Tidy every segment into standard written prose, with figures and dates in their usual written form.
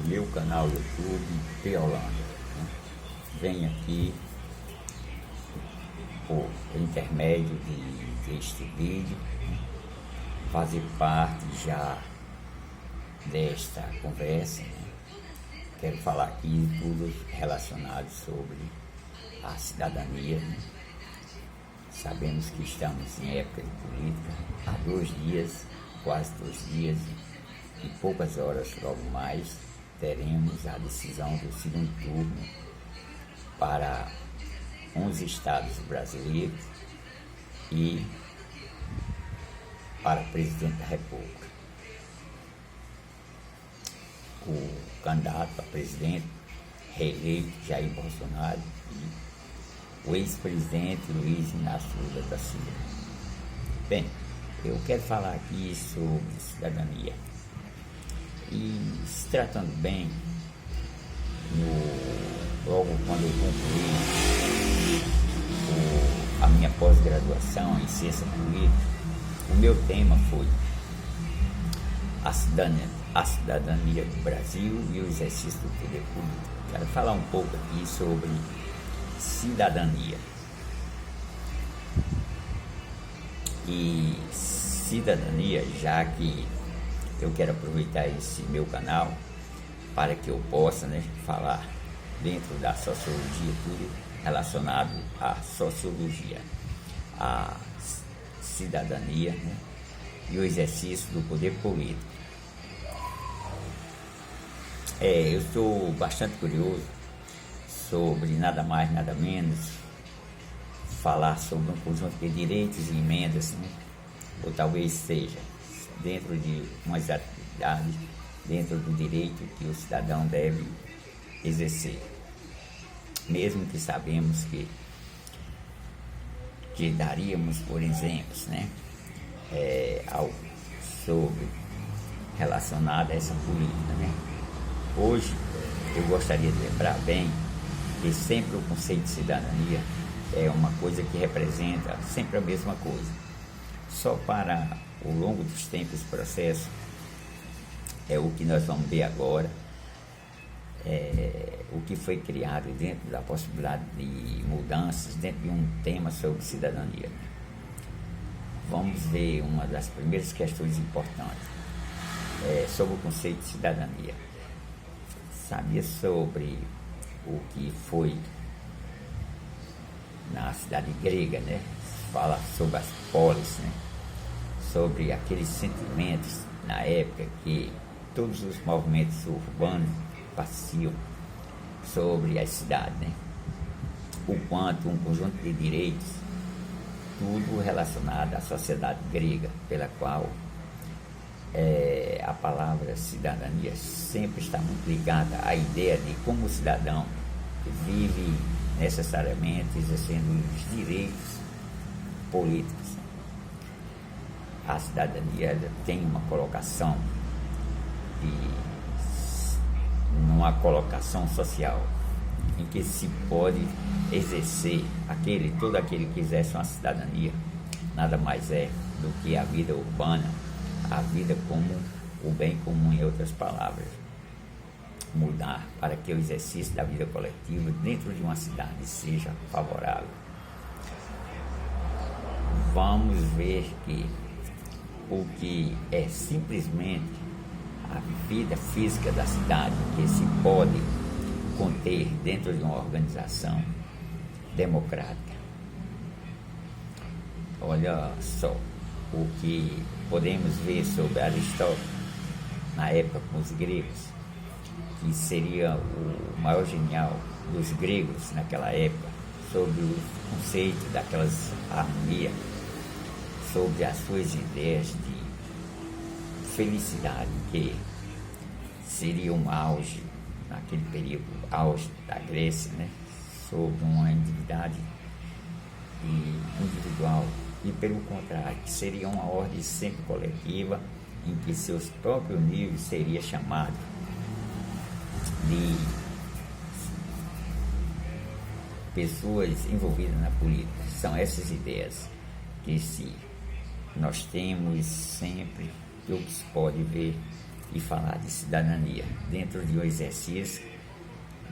meu canal YouTube P-Holanda, né? Venho aqui por intermédio deste vídeo, né, fazer parte já desta conversa, né? Quero falar aqui tudo relacionado sobre a cidadania, né? Sabemos que estamos em época de política, há 2 dias, quase 2 dias e poucas horas logo mais teremos a decisão do segundo turno para 11 estados brasileiros e para presidente da República. O candidato a presidente reeleito Jair Bolsonaro e o ex-presidente Luiz Inácio Lula da Silva. Bem, eu quero falar aqui sobre cidadania. E se tratando bem, logo quando eu concluí a minha pós-graduação em ciência política, o meu tema foi a cidadania do Brasil e o exercício do poder público. Quero falar um pouco aqui sobre cidadania. E cidadania, já que eu quero aproveitar esse meu canal para que eu possa, né, falar dentro da sociologia, tudo relacionado à sociologia, à cidadania, né, e o exercício do poder político. Eu estou bastante curioso sobre nada mais, nada menos, falar sobre um conjunto de direitos e emendas, né? Ou talvez seja dentro de umas atividades, dentro do direito que o cidadão deve exercer. Mesmo que sabemos que daríamos, por exemplos, né? Algo sobre relacionado a essa política, né? Hoje eu gostaria de lembrar bem que sempre o conceito de cidadania é uma coisa que representa sempre a mesma coisa. Só para o longo dos tempos, esse processo é o que nós vamos ver agora, o que foi criado dentro da possibilidade de mudanças, dentro de um tema sobre cidadania. Vamos ver uma das primeiras questões importantes sobre o conceito de cidadania. Sabia sobre o que foi na cidade grega, né? Fala sobre as polis, né? Sobre aqueles sentimentos na época que todos os movimentos urbanos passavam sobre as cidades, né? O quanto um conjunto de direitos, tudo relacionado à sociedade grega, pela qual a palavra cidadania sempre está muito ligada à ideia de como o cidadão vive necessariamente exercendo os direitos políticos. A cidadania tem uma colocação numa colocação social em que se pode exercer todo aquele que exerce uma cidadania, nada mais é do que a vida urbana, a vida como o bem comum, em outras palavras. Mudar para que o exercício da vida coletiva dentro de uma cidade seja favorável. Vamos ver que o que é simplesmente a vida física da cidade que se pode conter dentro de uma organização democrática. Olha só o que podemos ver sobre Aristóteles na época com os gregos, que seria o maior genial dos gregos naquela época, sobre o conceito daquelas harmonia, sobre as suas ideias de felicidade, que seria um auge, naquele período, auge da Grécia, né? Sobre uma individualidade individual, e pelo contrário, que seria uma ordem sempre coletiva, em que seus próprios níveis seria chamado de pessoas envolvidas na política. São essas ideias que nós temos sempre, que o que se pode ver e falar de cidadania dentro de um exercício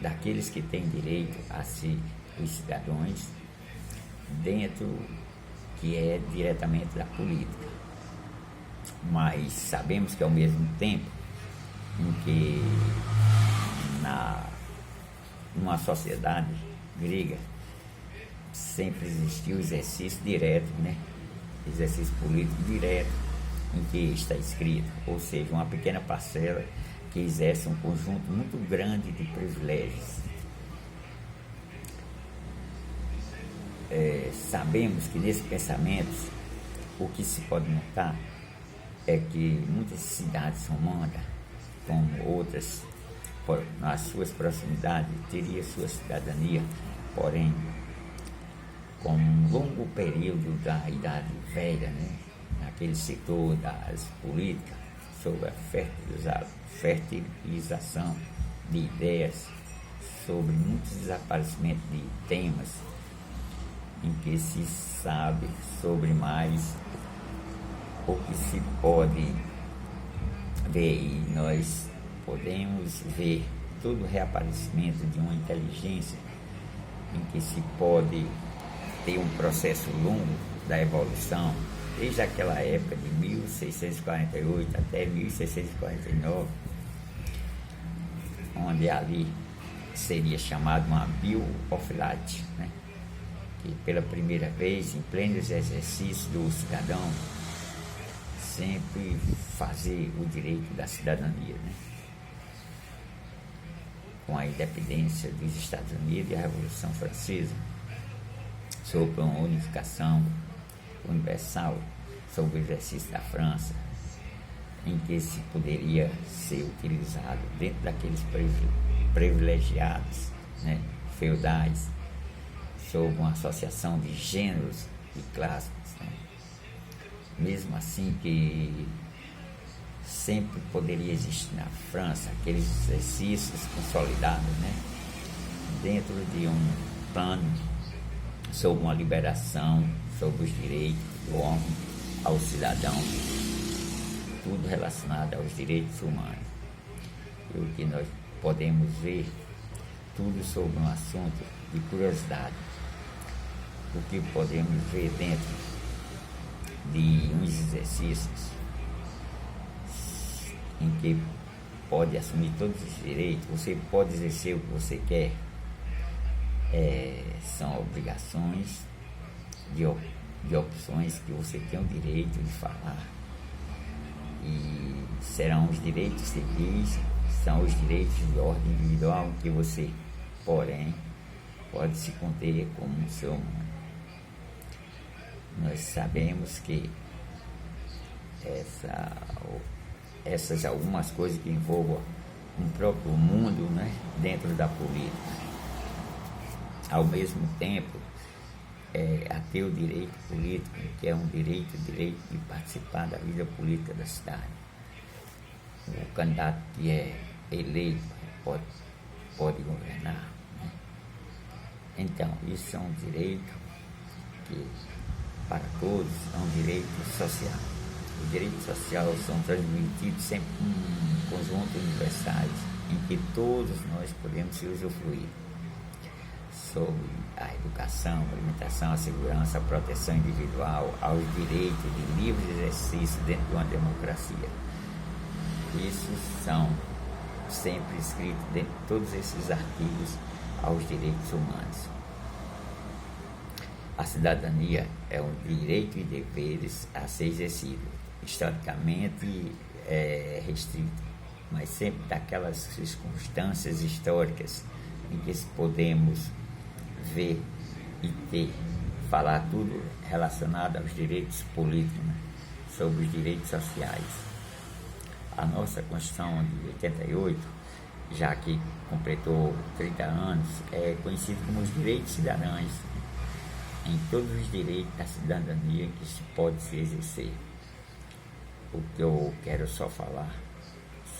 daqueles que têm direito a ser os cidadãos, dentro que é diretamente da política. Mas sabemos que ao mesmo tempo em que numa sociedade grega sempre existiu o exercício direto, né? Exercício político direto, em que está escrito, ou seja, uma pequena parcela que exerce um conjunto muito grande de privilégios. Sabemos que nesse pensamento o que se pode notar é que muitas cidades romanas, como outras, nas suas proximidades, teria sua cidadania, porém, com um longo período da Idade Velha, né, naquele setor das políticas, sobre a fertilização de ideias, sobre muitos desaparecimentos de temas, em que se sabe sobre mais o que se pode ver, e nós podemos ver todo o reaparecimento de uma inteligência em que se pode ter um processo longo da evolução, desde aquela época de 1648 até 1649, onde ali seria chamado uma Bill of Rights, né? Que pela primeira vez, em pleno exercício do cidadão, sempre fazer o direito da cidadania, né? Com a independência dos Estados Unidos e a Revolução Francesa, sobre uma unificação universal, sobre o exercício da França, em que se poderia ser utilizado dentro daqueles privilegiados, né, feudais, sob uma associação de gêneros e classes, né? Mesmo assim que sempre poderia existir na França aqueles exercícios consolidados, né, dentro de um plano sobre uma liberação, sobre os direitos do homem ao cidadão, tudo relacionado aos direitos humanos. E o que nós podemos ver, tudo sobre um assunto de curiosidade, o que podemos ver dentro de uns exercícios em que pode assumir todos os direitos, você pode exercer o que você quer, são obrigações de opções que você tem o direito de falar, e serão os direitos civis, são os direitos de ordem individual que você, porém, pode se conter como um ser humano. Nós sabemos que essas algumas coisas que envolvam um próprio mundo, né, dentro da política. Ao mesmo tempo, a ter o direito político, que é um direito de participar da vida política da cidade. O candidato que é eleito pode governar, né? Então, isso é um direito que, para todos, é um direito social. Os direitos sociais são transmitidos sempre em um conjunto universais em que todos nós podemos se usufruir, sobre a educação, a alimentação, a segurança, a proteção individual, aos direitos de livre exercício dentro de uma democracia. Isso são sempre escritos dentro de todos esses artigos aos direitos humanos. A cidadania é um direito e deveres a ser exercido, historicamente restrito, mas sempre daquelas circunstâncias históricas em que podemos ver e falar tudo relacionado aos direitos políticos, né, sobre os direitos sociais. A nossa Constituição de 88, já que completou 30 anos, é conhecida como os direitos cidadãos, em todos os direitos da cidadania que se pode se exercer. O que eu quero só falar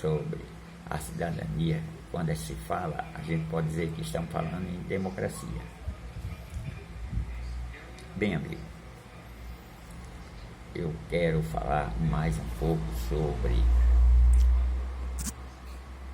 sobre a cidadania, quando se fala, a gente pode dizer que estamos falando em democracia. Bem, amigo, eu quero falar mais um pouco sobre